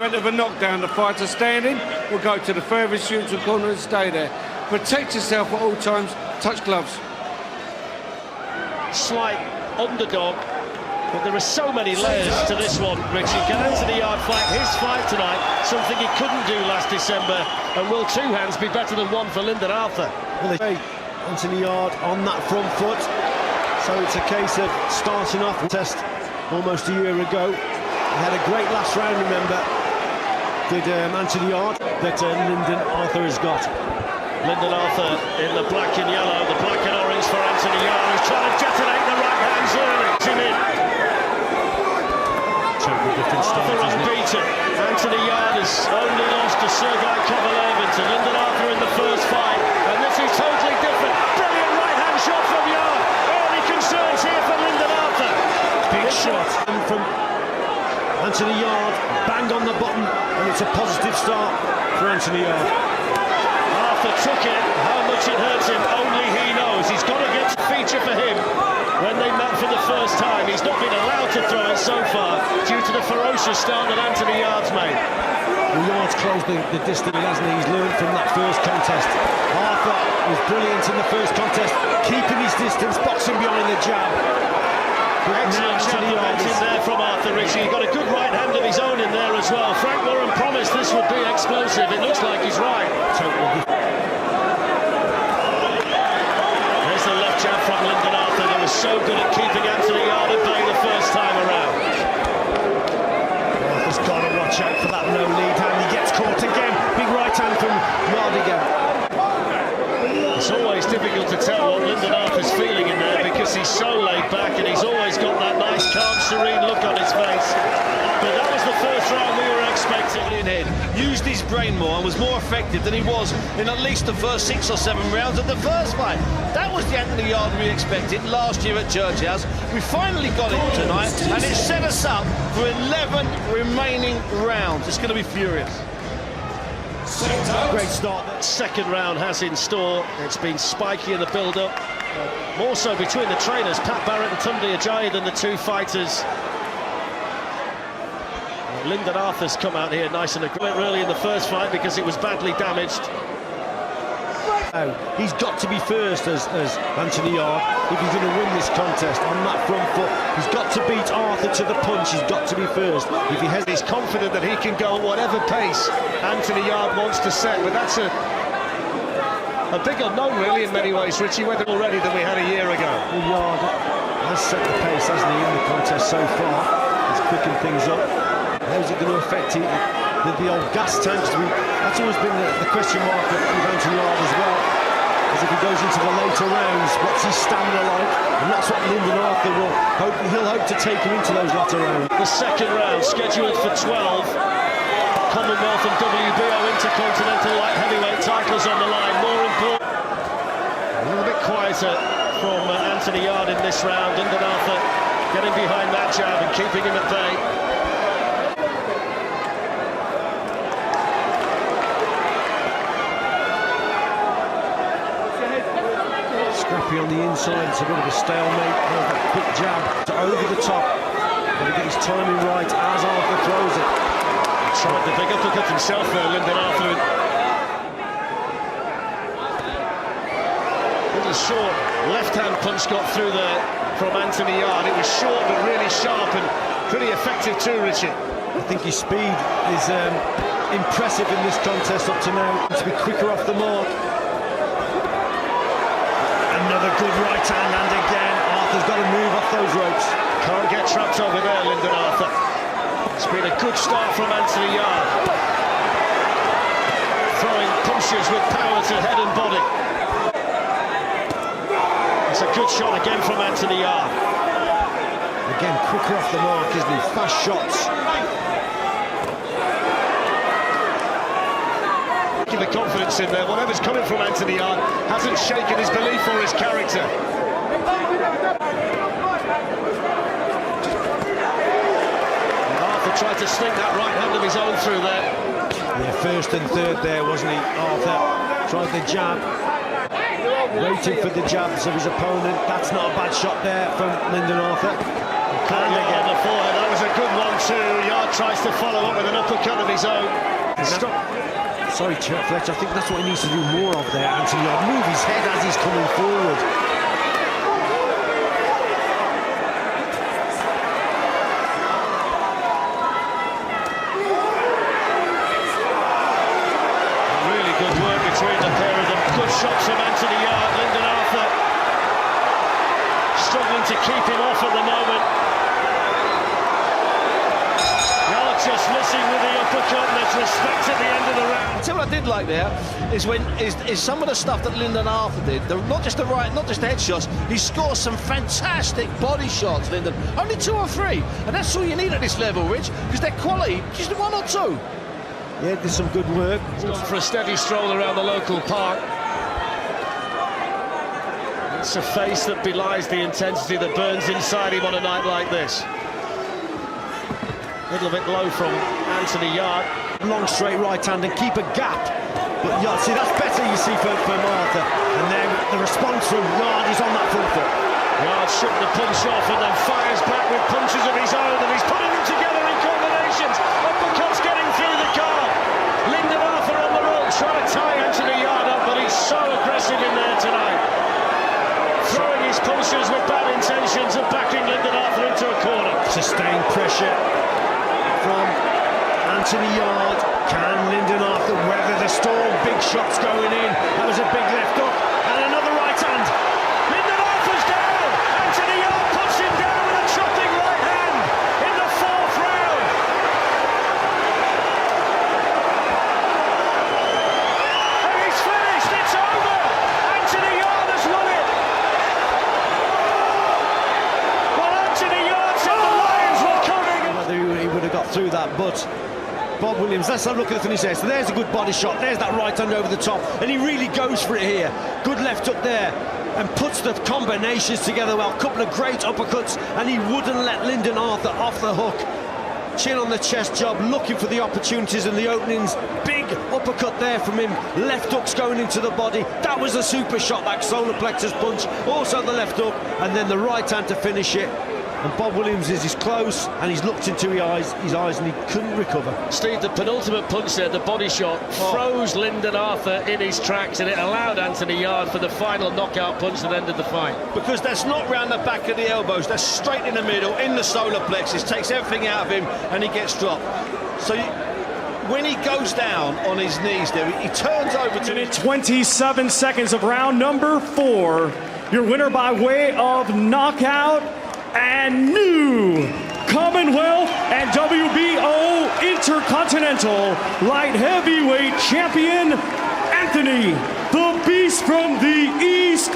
Of a knockdown, the fighter standing will go to the furthest neutral corner and stay there. Protect yourself at all times, touch gloves. Slight underdog, but there are so many layers to this one, Richie. Can Anthony Yarde fight his fight tonight, something he couldn't do last December, and will two hands be better than one for Lyndon Arthur? Well, Anthony Yarde on that front foot, so it's a case of starting off the test almost a year ago. He had a great last round, remember, did Anthony Yarde, that Lyndon Arthur has got. Lyndon Arthur in the black and yellow, the black and orange for Anthony Yarde, who's trying to detonate the right hands early. It's him in. Totally different start, Arthur unbeaten. Anthony Yarde has only lost to Sergei Kovalev and to Lyndon Arthur in the first fight, and this is totally different. Brilliant right hand shot from Yarde. Early concerns here for Lyndon Arthur. Big shot from Anthony Yarde, bang on the button, and it's a positive start for Anthony Yarde. Arthur took it, how much it hurts him, only he knows. He's got to get a feature for him when they met for the first time. He's not been allowed to throw it so far due to the ferocious start that Anthony Yarde's made. Well, Yarde's closed the distance, hasn't he? He's learned from that first contest. Arthur was brilliant in the first contest, keeping his distance, boxing behind the jab. Excellent jab in there from Arthur, Richie. He got a good right hand of his own in there as well. Frank Warren promised this would be explosive. It looks like he's right. Totally. There's the left jab from Lyndon Arthur that was so good at keeping Anthony Yarde at bay the first time around. Arthur's got to watch out for that no lead hand. He gets caught again. Big right hand from Yarde again. It's always difficult to tell what Lyndon Arthur's feeling in there because he's so laid back and he's always got that nice, calm, serene look on his face. But that was the first round we were expecting. Used his brain more and was more effective than he was in at least the first 6 or 7 rounds of the first fight. That was the Anthony Yarde we expected last year at Church House. We finally got it tonight, and it set us up for 11 remaining rounds. It's going to be furious. Great start. Second round has in store. It's been spiky in the build-up. More so between the trainers, Pat Barrett and Tunde Ajayi, than the two fighters. Lyndon Arthur's come out here nice and aggressive really in the first fight because it was badly damaged. He's got to be first as Anthony Yarde if he's going to win this contest on that front foot. He's got to beat Arthur to the punch. He's got to be first. If he has, he's confident that he can go at whatever pace Anthony Yarde wants to set, but that's a big unknown really in many ways, Richie, whether already than we had a year ago. Well, Yarde has set the pace, hasn't he, in the contest so far. He's quickened things up. How's it going to affect him? The old gas tanks, that's always been the question mark with Anthony Yarde as well. As if he goes into the later rounds, what's his stamina like? And that's what Lyndon Arthur will hope. He'll hope to take him into those latter rounds. The second round scheduled for 12. Commonwealth and WBO Intercontinental light heavyweight titles on the line. More important. A little bit quieter from Anthony Yarde in this round. Lyndon Arthur getting behind that jab and keeping him at bay. Scrappy on the inside, it's a bit of a stalemate. Quick jab to over the top. Got to get his timing right as Arthur throws it. Tried the big uppercut himself there, Lyndon Arthur. Little short left-hand punch got through there from Anthony Yarde. It was short but really sharp and pretty effective too, Richard. I think his speed is impressive in this contest up to now. To be quicker off the mark. Another good right hand, and again Arthur's got to move off those ropes. Can't get trapped over there, Lyndon Arthur. It's been a good start from Anthony Yarde. Throwing punches with power to head and body. It's a good shot again from Anthony Yarde. Again, quicker off the mark, isn't he? Fast shots. The confidence in there, whatever's coming from Anthony Yarde hasn't shaken his belief or his character. And Arthur tried to sneak that right hand of his own through there. Yeah, first and third there, wasn't he? Arthur tried the jab, waiting for the jabs of his opponent. That's not a bad shot there from Lyndon Arthur. And again, the forehead. That was a good one too. Yarde tries to follow up with an uppercut of his own. Sorry, Fletcher, I think that's what he needs to do more of there, Anthony Yarde. Move his head as he's coming forward. Really good work between the pair of them. Good shots from Anthony Yarde. Lyndon Arthur struggling to keep him off at the moment. Yarde just missing with the uppercut, and there's respect at the end of the round. I tell you what I did like there is some of the stuff that Lyndon Arthur did. Not just the headshots. He scores some fantastic body shots, Lyndon. Only 2 or 3, and that's all you need at this level, Rich, because they're quality. Just 1 or 2. Yeah, did some good work. He's gone for a steady stroll around the local park. It's a face that belies the intensity that burns inside him on a night like this. A little bit low from Anthony Yarde. Long straight right hand and keep a gap. But Yarde, see, that's better, you see, for Arthur. And then the response from Yarde is on that front foot. Yarde shook the punch off and then fires back with punches of his own, and he's putting them together in combinations. Uppercuts getting through the car. Lyndon Arthur on the roll, trying to tie Anthony Yarde up, but he's so aggressive in there tonight. Throwing his punches with bad intentions and backing Lyndon Arthur into a corner. Sustained pressure from Anthony Yarde. Can Lyndon Arthur weather the storm? Big shots going in. That was a big left hook and another right hand. Lyndon Arthur's down. Anthony Yarde puts him down with a chopping right hand in the 4th round. And he's finished. It's over. Anthony Yarde has won it. Well, Anthony Yarde said the Lions were coming. Whether he would have got through that, but Bob Williams, let's have a look at the finish there. So there's a good body shot, there's that right hand over the top, and he really goes for it here. Good left hook there, and puts the combinations together well. Couple of great uppercuts, and he wouldn't let Lyndon Arthur off the hook. Chin on the chest job, looking for the opportunities and the openings. Big uppercut there from him. Left hook's going into the body. That was a super shot, that solar plexus punch. Also the left hook, and then the right hand to finish it. And Bob Williams is close, and he's looked into his eyes, and he couldn't recover. Steve, the penultimate punch there, the body shot, froze Lyndon Arthur in his tracks, and it allowed Anthony Yarde for the final knockout punch that ended the fight. Because that's not round the back of the elbows, that's straight in the middle, in the solar plexus, takes everything out of him, and he gets dropped. So when he goes down on his knees there, he turns over to... Minute 27 seconds of round number 4. Your winner by way of knockout and new Commonwealth and WBO Intercontinental Light Heavyweight Champion, Anthony the Beast from the East,